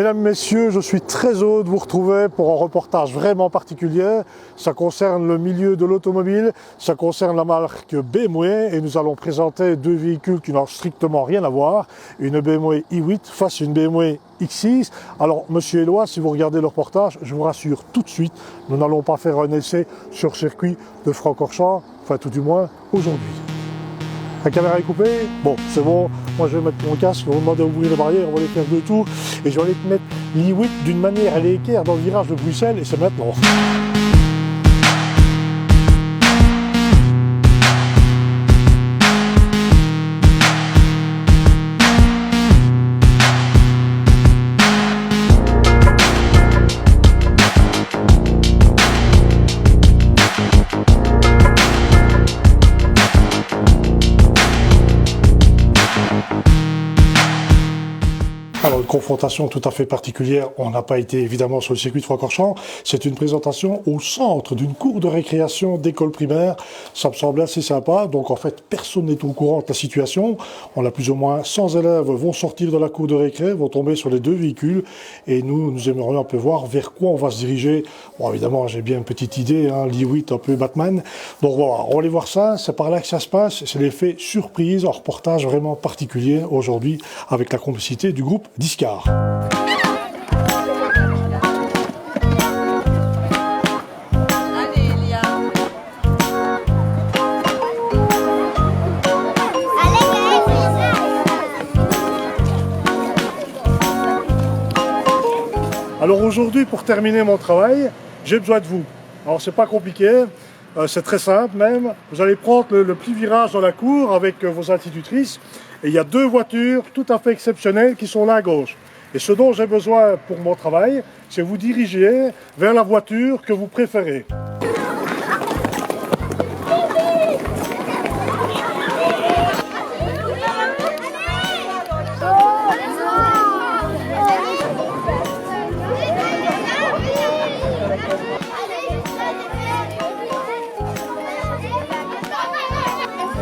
Mesdames, Messieurs, je suis très heureux de vous retrouver pour un reportage vraiment particulier. Ça concerne le milieu de l'automobile, ça concerne la marque BMW et nous allons présenter deux véhicules qui n'ont strictement rien à voir. Une BMW i8 face à une BMW X6. Alors, Monsieur Éloi, si vous regardez le reportage, je vous rassure tout de suite, nous n'allons pas faire un essai sur circuit de Francorchamps, enfin tout du moins aujourd'hui. La caméra est coupée, bon c'est bon, moi je vais mettre mon casque, on va demander d'ouvrir les barrières, on va les faire de tout et je vais aller te mettre l'i8 d'une manière à l'équerre dans le virage de Bruxelles et c'est maintenant. Alors, une confrontation tout à fait particulière, on n'a pas été évidemment sur le circuit de Francorchamps, c'est une présentation au centre d'une cour de récréation d'école primaire, ça me semble assez sympa, donc en fait personne n'est au courant de la situation, on a plus ou moins 100 élèves vont sortir de la cour de récré, vont tomber sur les deux véhicules et nous aimerions un peu voir vers quoi on va se diriger. Bon évidemment j'ai bien une petite idée, hein, l'i8 un peu Batman, donc voilà, on va aller voir ça, c'est par là que ça se passe, c'est l'effet surprise, un reportage vraiment particulier aujourd'hui avec la complicité du groupe Discar. Alors aujourd'hui, pour terminer mon travail, j'ai besoin de vous. Alors c'est pas compliqué, c'est très simple même. Vous allez prendre le petit virage dans la cour avec vos institutrices. Et il y a deux voitures tout à fait exceptionnelles qui sont là à gauche. Et ce dont j'ai besoin pour mon travail, c'est vous diriger vers la voiture que vous préférez.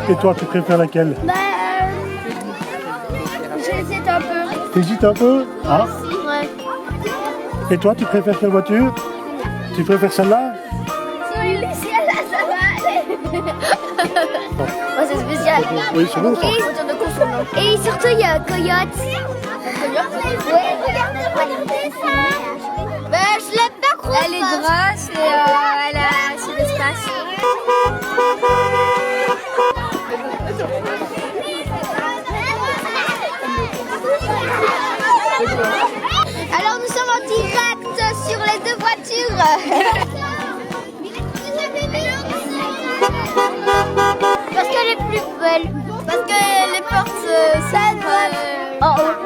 Et toi, tu préfères laquelle? J'hésite un peu. T'hésites un peu? Ah. Ouais. Et toi, tu préfères quelle voiture? Tu préfères celle-là? Celui-là, ça va aller. Oh, c'est spécial. Oui, c'est bon ça. Et surtout, il y a un coyote. Oui, regardez ça. Ben, je l'ai pas croisé. Elle est grosse et elle a sur l'espace. Alors nous sommes en direct sur les deux voitures. Parce qu'elle est plus belle. Parce que les portes s'ouvrent en haut.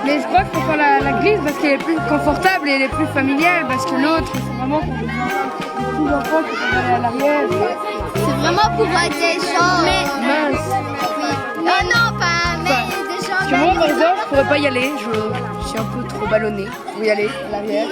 Mais je crois qu'il faut faire la grise parce qu'elle est plus confortable et elle est plus familiale parce que l'autre c'est vraiment pour des petits enfants qui peuvent aller à l'arrière. C'est vraiment pour des gens. Mais mince. Oui. Oh non, pas mais des gens. Parce que moi par exemple je pourrais pas y aller, je suis un peu trop ballonnée pour y aller à l'arrière.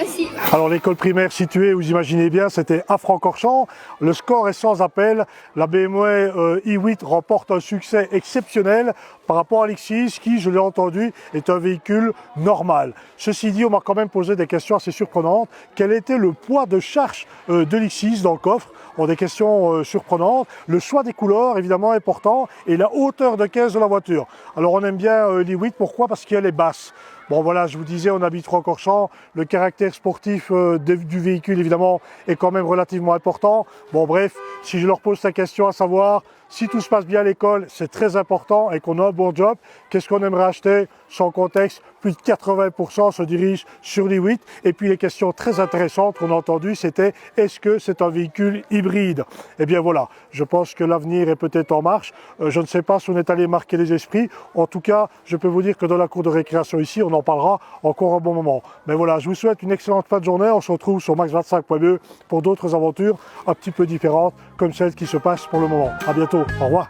Alors l'école primaire située, vous imaginez bien, c'était à Francorchamps. Le score est sans appel. La BMW i8 remporte un succès exceptionnel par rapport à l'X6 qui, je l'ai entendu, est un véhicule normal. Ceci dit, on m'a quand même posé des questions assez surprenantes. Quel était le poids de charge de l'X6 dans le coffre? Bon, des questions surprenantes. Le choix des couleurs, évidemment, important. Et la hauteur de caisse de la voiture. Alors on aime bien l'i8, pourquoi? Parce qu'elle est basse. Bon voilà, je vous disais, on habite Francorchamps, le caractère sportif du véhicule évidemment est quand même relativement important. Bon bref, si je leur pose la question à savoir si tout se passe bien à l'école, c'est très important et qu'on a un bon job, qu'est-ce qu'on aimerait acheter? Sans contexte, plus de 80% se dirigent sur l'i8. Et puis les questions très intéressantes qu'on a entendues, c'était est-ce que c'est un véhicule hybride? Eh bien voilà, je pense que l'avenir est peut-être en marche. Je ne sais pas si on est allé marquer les esprits. En tout cas, je peux vous dire que dans la cour de récréation ici, on en parlera encore un bon moment. Mais voilà, je vous souhaite une excellente fin de journée. On se retrouve sur max25.be pour d'autres aventures un petit peu différentes comme celles qui se passent pour le moment. À bientôt, au revoir.